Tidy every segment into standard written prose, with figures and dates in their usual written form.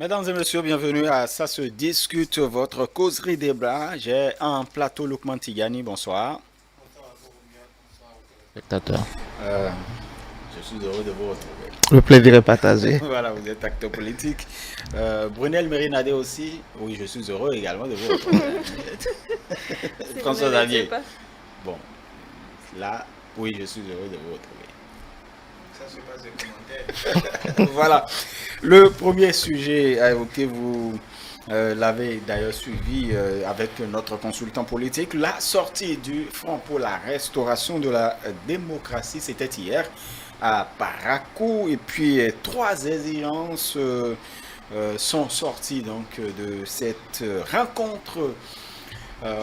Mesdames et messieurs, bienvenue à Ça se discute, votre causerie débat. J'ai un plateau Lukman Tigani, bonsoir. Spectateur. Euh, je suis heureux de vous retrouver. Le plaisir est partagé. Voilà, vous êtes acteur politique. Brunel Mérinadé aussi. Oui, je suis heureux également de vous retrouver. Si vous ne François le dites Xavier. pas. Bon, là, oui, je suis heureux de vous retrouver. Ça se passe des commentaires. Voilà. Le premier sujet à évoquer, vous l'avez d'ailleurs suivi avec notre consultant politique. La sortie du Front pour la restauration de la démocratie, c'était hier à Parakou. Et puis, trois exigences sont sorties donc de cette rencontre.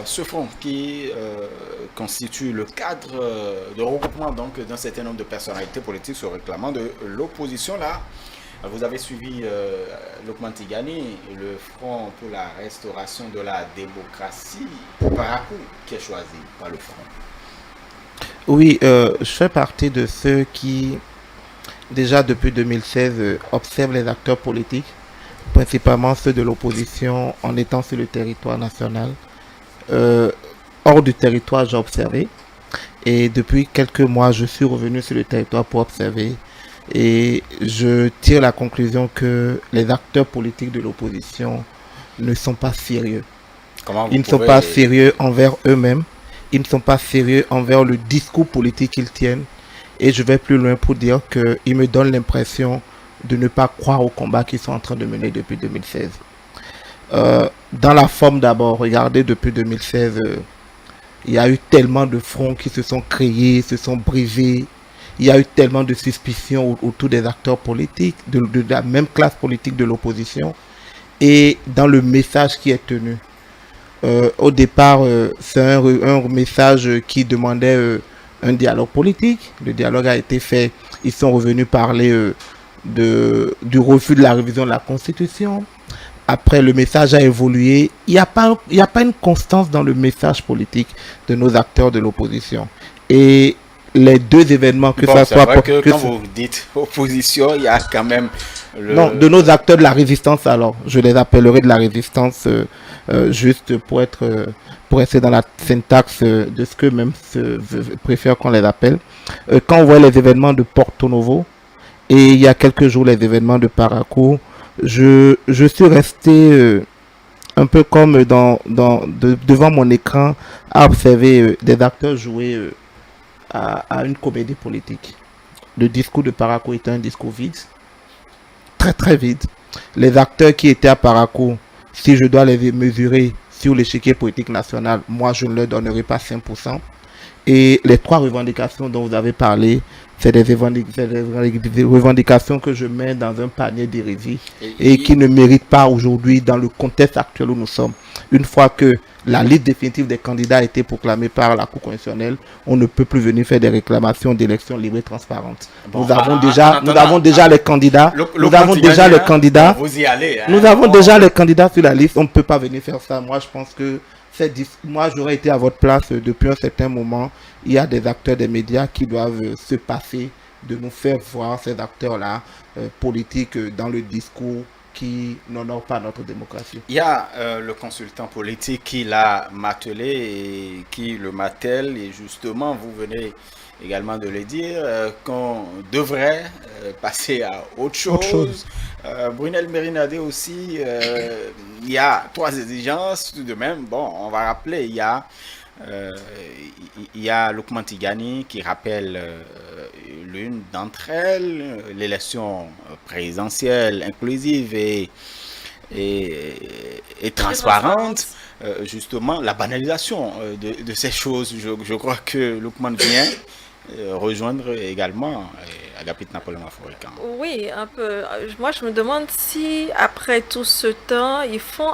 Ce front qui constitue le cadre de regroupement donc d'un certain nombre de personnalités politiques se réclamant de l'opposition. Là, vous avez suivi Lukman Tigani, le Front pour la restauration de la démocratie. Parakou qui est choisi par le Front. Oui, je fais partie de ceux qui, déjà depuis 2016, observent les acteurs politiques, principalement ceux de l'opposition, en étant sur le territoire national. Euh, Hors du territoire, j'ai observé. Et depuis quelques mois, je suis revenu sur le territoire pour observer. Et je tire la conclusion que les acteurs politiques de l'opposition ne sont pas sérieux. Comment vous Ils ne sont pas pouvez... sérieux envers eux-mêmes. Ils ne sont pas sérieux envers le discours politique qu'ils tiennent. Et je vais plus loin pour dire qu'ils me donnent l'impression de ne pas croire au combat qu'ils sont en train de mener depuis 2016. Dans la forme d'abord, regardez, depuis 2016, il y a eu tellement de fronts qui se sont créés, se sont brisés. Il y a eu tellement de suspicions autour des acteurs politiques, de la même classe politique de l'opposition. Et dans le message qui est tenu, au départ, c'est un message qui demandait un dialogue politique. Le dialogue a été fait. Ils sont revenus parler du refus de la révision de la Constitution. Après, le message a évolué. Il y a pas une constance dans le message politique de nos acteurs de l'opposition. Et les deux événements, que Bon, ça c'est soit vrai pour, que que quand ce- vous dites opposition, il y a quand même non, le... de nos acteurs de la résistance, alors, je les appellerai de la résistance, juste pour rester dans la syntaxe de ce que même préfèrent qu'on les appelle. Quand on voit les événements de Porto Novo et il y a quelques jours les événements de Parakou, je suis resté un peu comme devant mon écran à observer des acteurs jouer à une comédie politique. Le discours de Parakou était un discours vide, très très vide. Les acteurs qui étaient à Parakou, si je dois les mesurer sur l'échiquier politique national, moi je ne leur donnerai pas 5%. Et les trois revendications dont vous avez parlé, c'est des revendications que je mets dans un panier d'hérésie et qui ne méritent pas aujourd'hui, dans le contexte actuel où nous sommes. Une fois que la liste définitive des candidats a été proclamée par la Cour constitutionnelle, on ne peut plus venir faire des réclamations d'élections libres et transparentes. Bon, Nous avons déjà les candidats. Nous avons déjà les bon, candidats. vous y allez. Nous Hein, avons bon. déjà les candidats sur la liste. On ne peut pas venir faire ça. Moi, je pense que moi, j'aurais été à votre place depuis un certain moment. Il y a des acteurs des médias qui doivent se passer de nous faire voir ces acteurs-là politiques dans le discours qui n'honore pas notre démocratie. Il y a le consultant politique qui l'a martelé et qui le martèle, et justement, vous venez également de le dire, qu'on devrait passer à autre Autre chose. chose. Brunel Mérinadé aussi, il y a trois exigences tout de même. Bon, on va rappeler, euh, il y a Lukman Tigani qui rappelle l'une d'entre elles, l'élection présidentielle inclusive et, et Très transparente. transparente. Justement, la banalisation de ces choses. Je crois que Lukman vient rejoindre également Agapit Napoléon Aforican. Oui, un peu. Moi, je me demande si, après tout ce temps, ils font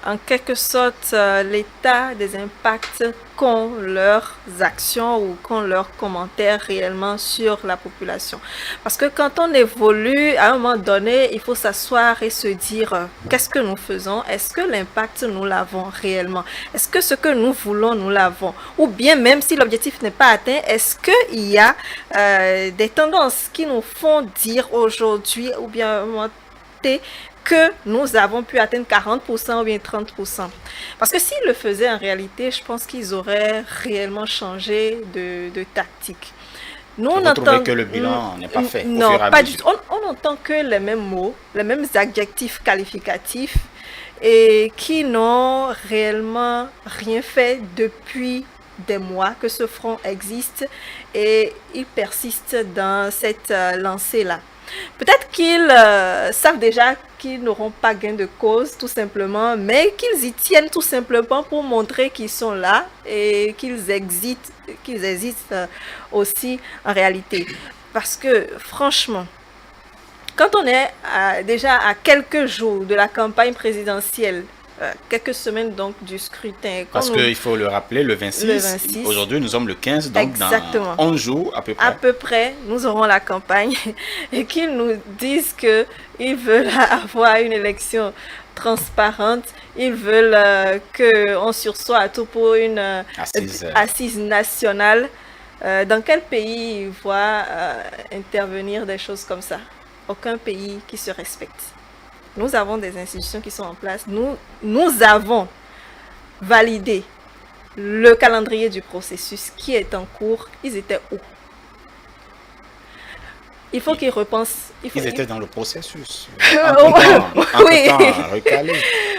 en quelque sorte l'état des impacts qu'ont leurs actions ou qu'ont leurs commentaires réellement sur la population. Parce que quand on évolue, à un moment donné, il faut s'asseoir et se dire qu'est-ce que nous faisons? Est-ce que l'impact, nous l'avons réellement? Est-ce que ce que nous voulons, nous l'avons? Ou bien même si l'objectif n'est pas atteint, est-ce qu'il y a des tendances qui nous font dire aujourd'hui ou bien que nous avons pu atteindre 40% ou bien 30%. Parce que s'ils le faisaient en réalité, je pense qu'ils auraient réellement changé de tactique. Nous, on entend que le bilan n'est pas fait. Non, pas du tout. On n'entend que les mêmes mots, les mêmes adjectifs qualificatifs et qui n'ont réellement rien fait depuis des mois que ce front existe et il persiste dans cette lancée-là. Peut-être qu'ils savent déjà qu'ils n'auront pas gain de cause tout simplement, mais qu'ils y tiennent tout simplement pour montrer qu'ils sont là et qu'ils existent aussi en réalité. Parce que franchement, quand on est déjà à quelques jours de la campagne présidentielle, quelques semaines donc du scrutin. Parce qu'il faut le rappeler, le 26. Aujourd'hui nous sommes le 15, donc exactement. Dans 11 jours à peu près. À peu près, nous aurons la campagne et qu'ils nous disent qu'ils veulent avoir une élection transparente, ils veulent qu'on sursoit à tout pour une assise nationale. Dans quel pays ils voient intervenir des choses comme ça? Aucun pays qui se respecte. Nous avons des institutions qui sont en place. Nous avons validé le calendrier du processus qui est en cours. Ils étaient où? Il faut qu'ils repensent. Ils étaient dans le processus.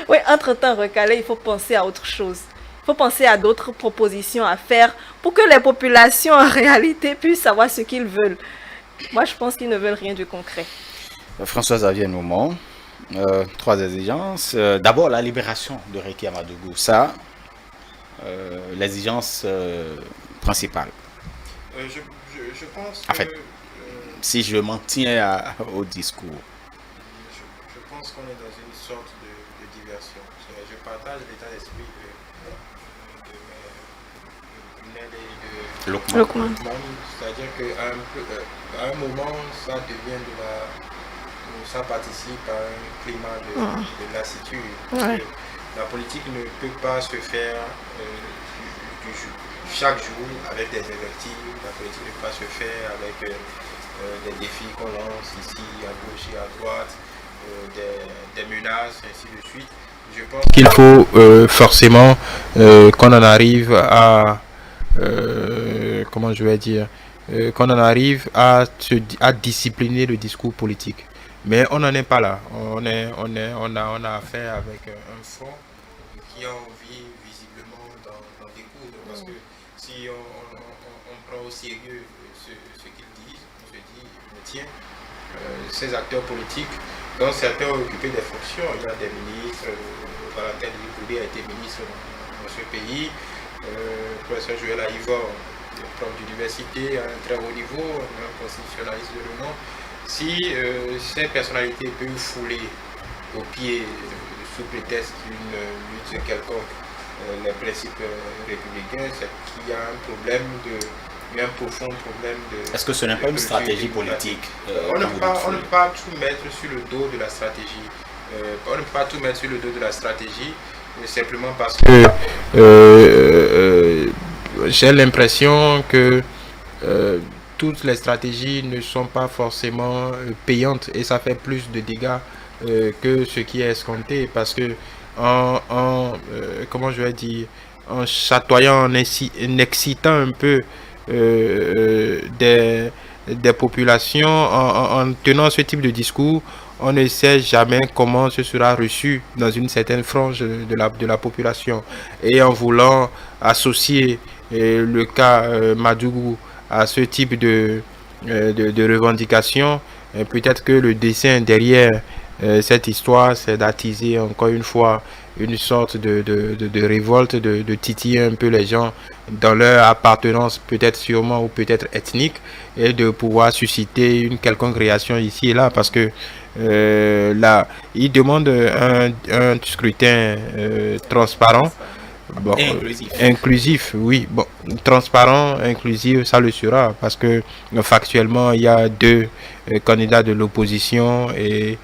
Oui, entre-temps recalé, il faut penser à autre chose. Il faut penser à d'autres propositions à faire pour que les populations en réalité puissent savoir ce qu'ils veulent. Moi, je pense qu'ils ne veulent rien de concret. François-Xavier Noumon. 3 exigences. D'abord, la libération de Reky Amadougou. Ça, l'exigence principale. Je pense en fait, si je m'en tiens au discours. Je pense qu'on est dans une sorte de diversion. Je partage l'état d'esprit de Lokman. C'est-à-dire qu'à un moment, ça devient ça participe à un climat de lassitude. Ouais. La politique ne peut pas se faire chaque jour avec des invectives. La politique ne peut pas se faire avec des défis qu'on lance ici à gauche et à droite, des menaces, ainsi de suite. Je pense qu'il faut forcément qu'on en arrive à comment je vais dire qu'on en arrive à discipliner le discours politique. Mais on n'en est pas là. On a affaire avec un front qui a envie visiblement d'en découdre. Parce que si on prend au sérieux ce qu'ils disent, on se dit, mais tiens, ces acteurs politiques, dont certains ont occupé des fonctions, il y a des ministres, Valentin Djibouli a été ministre dans ce pays, professeur Joël Aïvor, prof d'université à un très haut niveau, un constitutionnaliste de renom. Si ces personnalités peuvent fouler au pied, sous prétexte d'une lutte quelconque, les principes républicains, c'est qu'il y a un profond problème de... Est-ce que ce n'est pas une stratégie politique on ne peut pas tout mettre sur le dos de la stratégie. On ne peut pas tout mettre sur le dos de la stratégie, simplement parce que... j'ai l'impression que... toutes les stratégies ne sont pas forcément payantes et ça fait plus de dégâts que ce qui est escompté parce que comment je vais dire, en chatoyant, en excitant un peu des populations, en tenant ce type de discours, on ne sait jamais comment ce sera reçu dans une certaine frange de la population. Et en voulant associer le cas Madougou à ce type de revendication, peut-être que le dessein derrière cette histoire, c'est d'attiser encore une fois une sorte de révolte, de titiller un peu les gens dans leur appartenance, peut-être sûrement ou peut-être ethnique, et de pouvoir susciter une quelconque réaction ici et là, parce que là, ils demandent un scrutin transparent. Bon, inclusif, oui. Bon, transparent, inclusif, ça le sera parce que factuellement, il y a 2 candidats de l'opposition et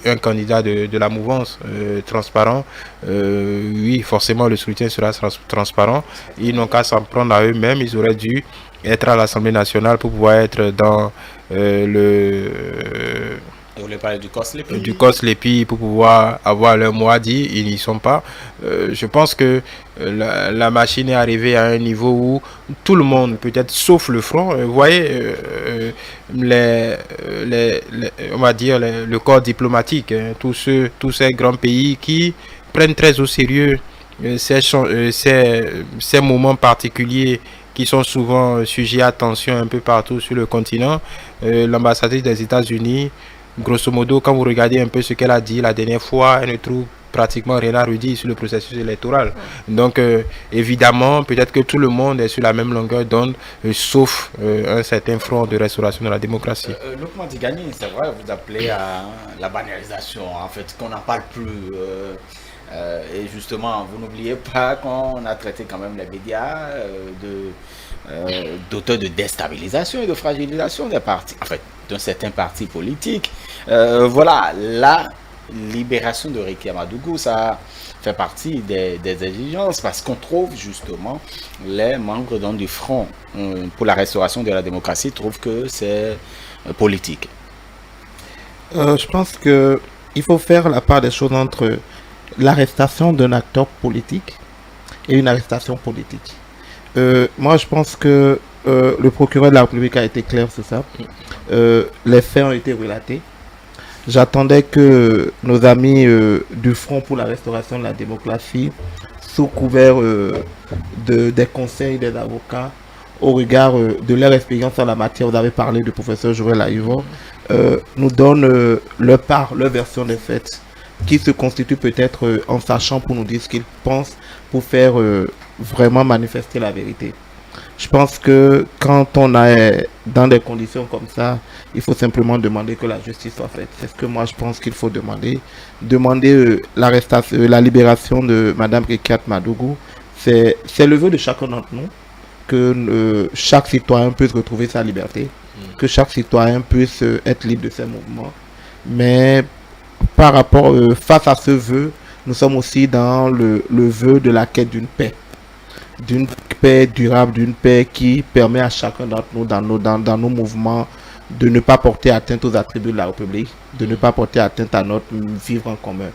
un candidat de la mouvance transparent. Oui, forcément, le scrutin sera transparent. Ils n'ont qu'à s'en prendre à eux-mêmes. Ils auraient dû être à l'Assemblée nationale pour pouvoir être dans Vous voulez parler du COSLEPI? Du COSLEPI pour pouvoir avoir leur mot à dire, ils n'y sont pas. Je pense que la machine est arrivée à un niveau où tout le monde, peut-être sauf le front, vous voyez, on va dire le corps diplomatique, hein, tous ces grands pays qui prennent très au sérieux ces moments particuliers qui sont souvent sujets à tension un peu partout sur le continent. L'ambassadrice des États-Unis, grosso modo, quand vous regardez un peu ce qu'elle a dit la dernière fois, elle ne trouve pratiquement rien à redire sur le processus électoral. Donc, évidemment, peut-être que tout le monde est sur la même longueur d'onde, sauf un certain front de restauration de la démocratie. Lukman Tigani, c'est vrai, vous appelez à la banalisation, en fait, qu'on n'en parle plus. Et justement, vous n'oubliez pas qu'on a traité quand même les médias d'auteurs de déstabilisation et de fragilisation des partis, en fait, d'un certain parti politique. Voilà, la libération de Ricky Amadougou, ça fait partie des exigences parce qu'on trouve justement les membres du Front pour la restauration de la démocratie trouvent que c'est politique. Je pense qu'il faut faire la part des choses entre l'arrestation d'un acteur politique et une arrestation politique. Moi, je pense que le procureur de la République a été clair sur ça. Les faits ont été relatés. J'attendais que nos amis du Front pour la restauration de la démocratie, sous couvert des conseils des avocats, au regard de leur expérience en la matière, vous avez parlé du professeur Joël Aïvo, nous donnent leur version des faits, qui se constitue peut-être en sachant pour nous dire ce qu'ils pensent pour faire vraiment manifester la vérité. Je pense que quand on est dans des conditions comme ça, il faut simplement demander que la justice soit faite. C'est ce que moi je pense qu'il faut demander. Demander la libération de Madame Rikiat Madougou, c'est le vœu de chacun d'entre nous, que chaque citoyen puisse retrouver sa liberté, que chaque citoyen puisse être libre de ses mouvements. Mais par rapport, face à ce vœu, nous sommes aussi dans le vœu de la quête d'une paix durable, d'une paix qui permet à chacun d'entre nous dans nos mouvements de ne pas porter atteinte aux attributs de la République, de ne pas porter atteinte à notre vivre en commun.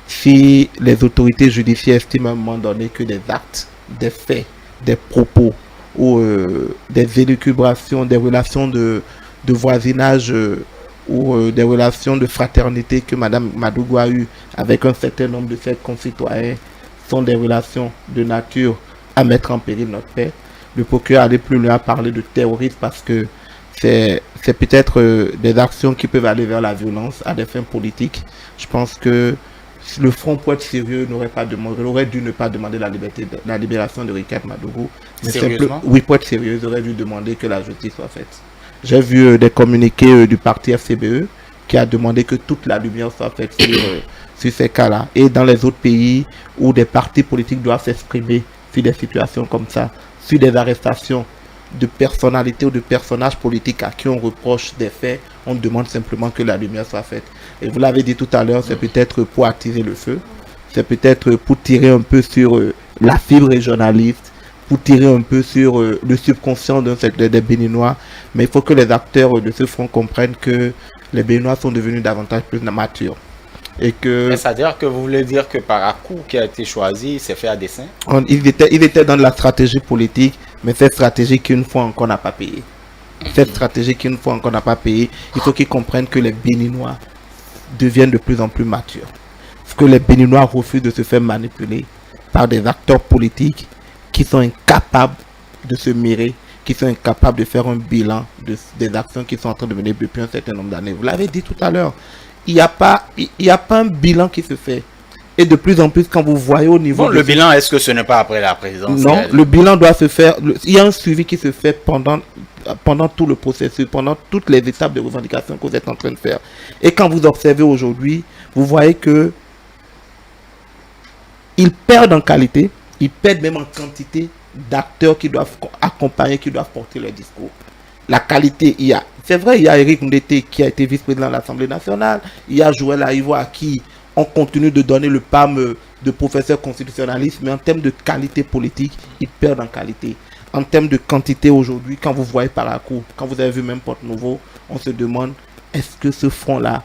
Si les autorités judiciaires estiment à un moment donné que des actes, des faits, des propos ou des élucubrations, des relations de voisinage ou des relations de fraternité que Mme Madougou a eues avec un certain nombre de ses concitoyens sont des relations de nature à mettre en péril notre paix. Le procureur allait plus loin à parler de terrorisme parce que c'est peut-être des actions qui peuvent aller vers la violence à des fins politiques. Je pense que le Front, pour être sérieux, aurait dû ne pas demander la libération de Rikiat Madougou. Oui, pour être sérieux, ils auraient dû demander que la justice soit faite. J'ai vu des communiqués du parti FCBE qui a demandé que toute la lumière soit faite sur ces cas-là. Et dans les autres pays où des partis politiques doivent s'exprimer sur des situations comme ça, sur des arrestations de personnalités ou de personnages politiques à qui on reproche des faits, on demande simplement que la lumière soit faite. Et vous l'avez dit tout à l'heure, c'est peut-être pour attiser le feu, c'est peut-être pour tirer un peu sur la fibre régionaliste, pour tirer un peu sur le subconscient des Béninois. Mais il faut que les acteurs de ce front comprennent que les Béninois sont devenus davantage plus matures. C'est-à-dire que vous voulez dire que Parakou qui a été choisi, c'est fait à dessein? Ils étaient dans la stratégie politique, mais cette stratégie qu'une fois encore n'a pas payé. Il faut qu'ils comprennent que les Béninois deviennent de plus en plus matures. Parce que les Béninois refusent de se faire manipuler par des acteurs politiques qui sont incapables de se mirer, qui sont incapables de faire un bilan des actions qui sont en train de mener depuis un certain nombre d'années. Vous l'avez dit tout à l'heure. Il n'y a pas un bilan qui se fait. Et de plus en plus, quand vous voyez au niveau... Bon, le bilan, est-ce que ce n'est pas après la présidence? Non, le bilan doit se faire... Il y a un suivi qui se fait pendant tout le processus, pendant toutes les étapes de revendication que vous êtes en train de faire. Et quand vous observez aujourd'hui, vous voyez que ils perdent en qualité, ils perdent même en quantité d'acteurs qui doivent accompagner, qui doivent porter leur discours. La qualité, il y a... C'est vrai, il y a Eric Ndete qui a été vice-président de l'Assemblée nationale. Il y a Joël Aïvo à qui on continue de donner le PAM de professeur constitutionnaliste. Mais en termes de qualité politique, ils perdent en qualité. En termes de quantité aujourd'hui, quand vous voyez Parakou, quand vous avez vu même Porte-Nouveau, on se demande est-ce que ce front-là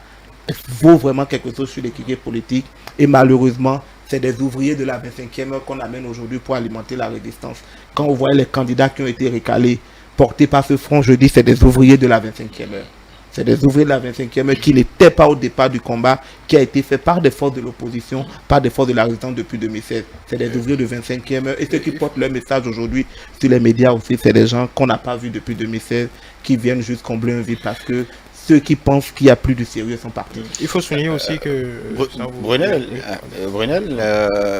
vaut vraiment quelque chose sur l'échiquier politique. Et malheureusement, c'est des ouvriers de la 25e heure qu'on amène aujourd'hui pour alimenter la résistance. Quand on voit les candidats qui ont été recalés, portés par ce front, je dis c'est des ouvriers de la 25e heure. C'est des ouvriers de la 25e heure qui n'étaient pas au départ du combat, qui a été fait par des forces de l'opposition, par des forces de la résistance depuis 2016. C'est des ouvriers de 25e heure. Et ceux qui portent leur message aujourd'hui sur les médias aussi, c'est des gens qu'on n'a pas vus depuis 2016, qui viennent juste combler un vide parce que ceux qui pensent qu'il n'y a plus de sérieux sont partis. Il faut souligner aussi que... Brunel,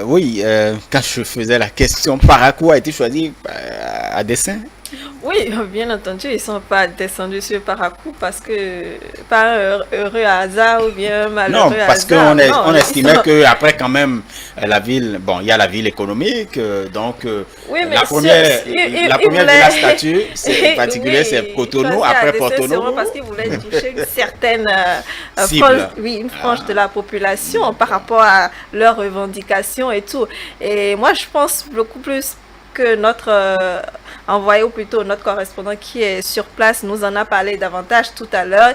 oui, quand je faisais la question, Parakou a été choisi à dessein. Oui, bien entendu, ils ne sont pas descendus sur Parakou parce que par un heureux hasard ou bien un malheureux hasard. Non, parce qu'on estimait qu'après quand même la ville, bon, il y a la ville économique, donc oui, la première ville à statut, c'est particulier, c'est Cotonou, après Porto Novo. Parce qu'ils voulaient toucher une certaine frange de la population par rapport à leurs revendications et tout. Et moi, je pense beaucoup plus que notre envoyé, ou plutôt notre correspondant qui est sur place, nous en a parlé davantage tout à l'heure.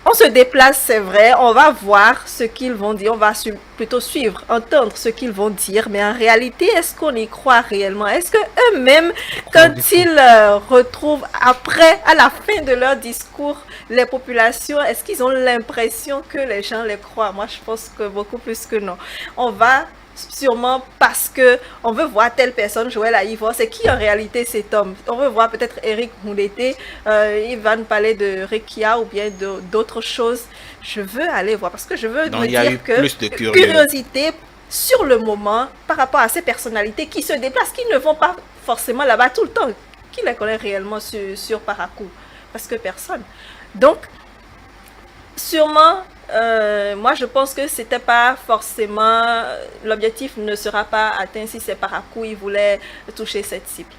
On se déplace, c'est vrai, on va voir ce qu'ils vont dire, on va plutôt suivre, entendre ce qu'ils vont dire, mais en réalité, est-ce qu'on y croit réellement? Est-ce que eux-mêmes, quand ils retrouvent après, à la fin de leur discours, les populations, est-ce qu'ils ont l'impression que les gens les croient? Moi, je pense que beaucoup plus que non. On va sûrement parce que on veut voir telle personne jouer la Ivor. C'est qui en réalité cet homme? On veut voir peut-être Eric Moulete, il va nous parler de Rekia ou bien d'autres choses. Je veux aller voir parce que je veux me dire que plus de curiosité sur le moment par rapport à ces personnalités qui se déplacent, qui ne vont pas forcément là-bas tout le temps. Qui les connaît réellement sur Parakou? Parce que personne. Donc, sûrement, moi je pense que c'était pas forcément, l'objectif ne sera pas atteint si c'est Parakou, il voulait toucher cette cible.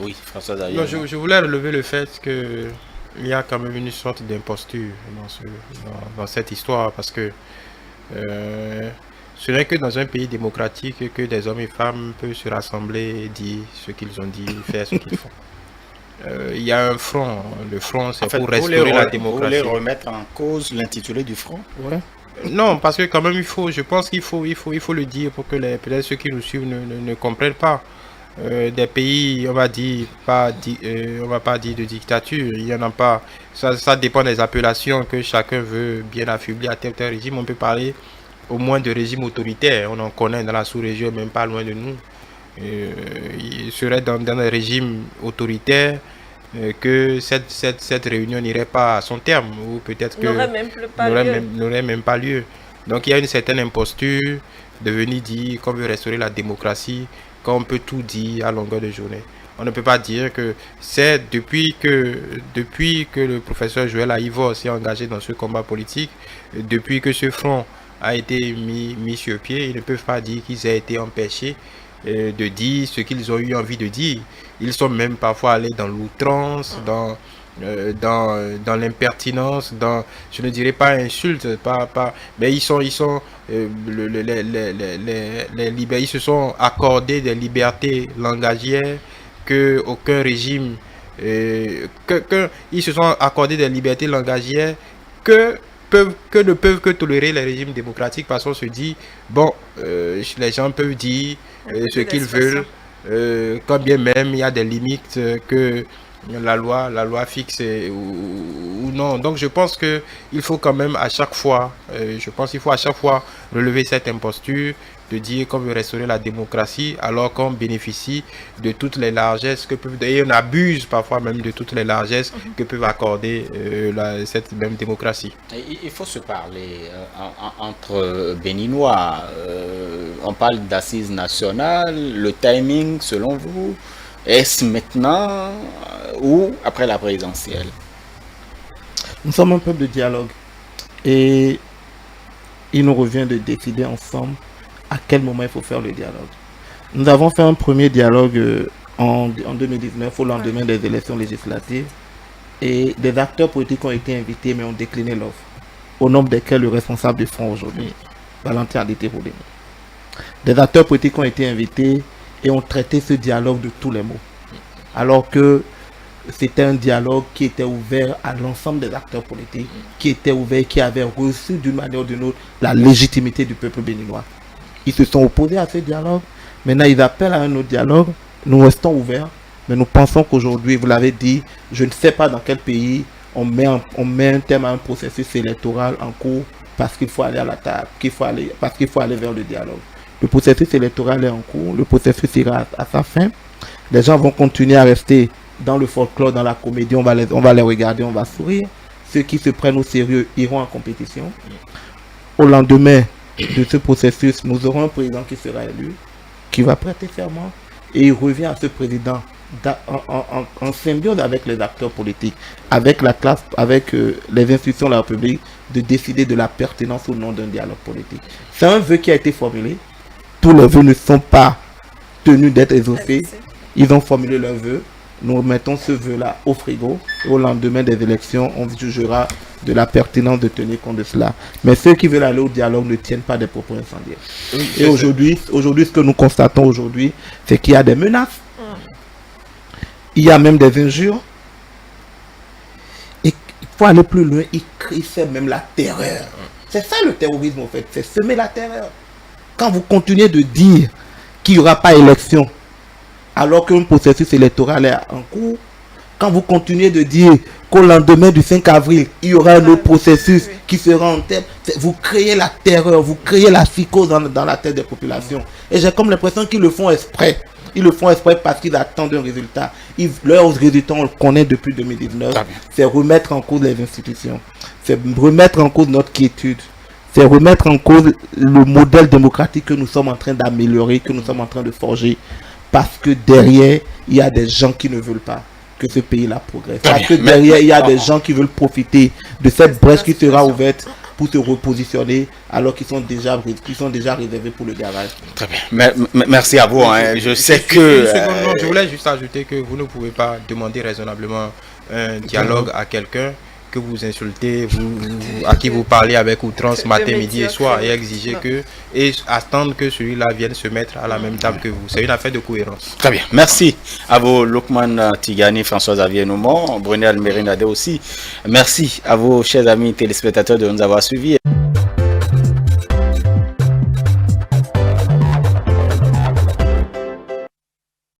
Oui, François Daillon. Je voulais relever le fait que il y a quand même une sorte d'imposture dans cette histoire parce que ce n'est que dans un pays démocratique que des hommes et femmes peuvent se rassembler et dire ce qu'ils ont dit, faire ce qu'ils font. Il y a un front. Le front, c'est pour restaurer la démocratie. Vous voulez remettre en cause l'intitulé du front? Ouais. Non, parce que quand même, je pense qu'il faut le dire pour que peut-être ceux qui nous suivent ne comprennent pas. Des pays, on va pas dire de dictature, il n'y en a pas. Ça dépend des appellations que chacun veut bien affubler à tel régime. On peut parler au moins de régime autoritaire. On en connaît dans la sous-région, même pas loin de nous. Il serait dans un régime autoritaire que cette réunion n'irait pas à son terme ou peut-être que n'aurait même pas lieu. Donc il y a une certaine imposture de venir dire qu'on veut restaurer la démocratie, qu'on peut tout dire à longueur de journée. On ne peut pas dire que c'est depuis que le professeur Joël Aïvor s'est engagé dans ce combat politique, depuis que ce front a été mis sur pied, ils ne peuvent pas dire qu'ils aient été empêchés de dire ce qu'ils ont eu envie de dire. Ils sont même parfois allés dans l'outrance, dans l'impertinence, je ne dirais pas insulte, mais ils se sont accordés des libertés langagières que aucun régime, ils se sont accordés des libertés langagières que ne peuvent que tolérer les régimes démocratiques parce qu'on se dit, bon, les gens peuvent dire ce qu'ils veulent, quand bien même il y a des limites que la loi fixe ou non. Donc je pense que il faut quand même à chaque fois, relever cette imposture de dire qu'on veut restaurer la démocratie alors qu'on bénéficie de toutes les largesses que peuvent, et on abuse parfois même de toutes les largesses que peuvent accorder cette même démocratie. Il faut se parler entre Béninois. On parle d'assises nationales. Le timing, selon vous, est-ce maintenant ou après la présidentielle? Nous sommes un peuple de dialogue et il nous revient de décider ensemble à quel moment il faut faire le dialogue. Nous avons fait un premier dialogue en 2019 au lendemain des élections législatives et des acteurs politiques ont été invités mais ont décliné l'offre, au nombre desquels le responsable du front aujourd'hui, Valentin Adité-Roulé. Des acteurs politiques ont été invités et ont traité ce dialogue de tous les mots. Alors que c'était un dialogue qui était ouvert à l'ensemble des acteurs politiques, qui était ouvert, qui avait reçu d'une manière ou d'une autre la légitimité du peuple béninois. Ils se sont opposés à ce dialogue. Maintenant, ils appellent à un autre dialogue. Nous restons ouverts, mais nous pensons qu'aujourd'hui, vous l'avez dit, je ne sais pas dans quel pays on met un terme à un processus électoral en cours parce qu'il faut aller à la table, parce qu'il faut aller vers le dialogue. Le processus électoral est en cours, le processus ira à sa fin. Les gens vont continuer à rester dans le folklore, dans la comédie, on va les regarder, on va sourire. Ceux qui se prennent au sérieux iront en compétition. Au lendemain de ce processus, nous aurons un président qui sera élu, qui va prêter serment, et il revient à ce président en symbiose avec les acteurs politiques, avec la classe, avec les institutions de la République, de décider de la pertinence ou non d'un dialogue politique. C'est un vœu qui a été formulé. Tous les vœux ne sont pas tenus d'être exaucés. Ils ont formulé leur vœu. Nous mettons ce vœu-là au frigo. Au lendemain des élections, on jugera de la pertinence de tenir compte de cela. Mais ceux qui veulent aller au dialogue ne tiennent pas des propos incendiaires. Oui, et aujourd'hui, ce que nous constatons aujourd'hui, c'est qu'il y a des menaces. Il y a même des injures. Et il faut aller plus loin. Ils crient même la terreur. C'est ça le terrorisme en fait. C'est semer la terreur. Quand vous continuez de dire qu'il n'y aura pas élection, alors qu'un processus électoral est en cours, quand vous continuez de dire qu'au lendemain du 5 avril, il y aura un autre processus qui sera en tête, vous créez la terreur, vous créez la psychose dans la tête des populations. Et j'ai comme l'impression qu'ils le font exprès. Ils le font exprès parce qu'ils attendent un résultat. Leurs résultats, on le connaît depuis 2019. C'est remettre en cause les institutions. C'est remettre en cause notre quiétude. C'est remettre en cause le modèle démocratique que nous sommes en train d'améliorer, que nous sommes en train de forger. Parce que derrière, il y a des gens qui ne veulent pas que ce pays-là progresse. Parce que derrière, il y a des gens qui veulent profiter de cette brèche qui sera ouverte pour se repositionner alors qu'ils sont déjà réservés pour le garage. Très bien. Merci à vous. Je sais que... Non, je voulais juste ajouter que vous ne pouvez pas demander raisonnablement un dialogue à quelqu'un que vous insultez, à qui vous parlez avec outrance matin, midi et soir, et exiger et attendre que celui-là vienne se mettre à la même table que vous. C'est une affaire de cohérence. Très bien. Merci à vous, Lokman Tigani, François-Xavier Noumon, Brunel Merinade aussi. Merci à vous, chers amis téléspectateurs, de nous avoir suivis.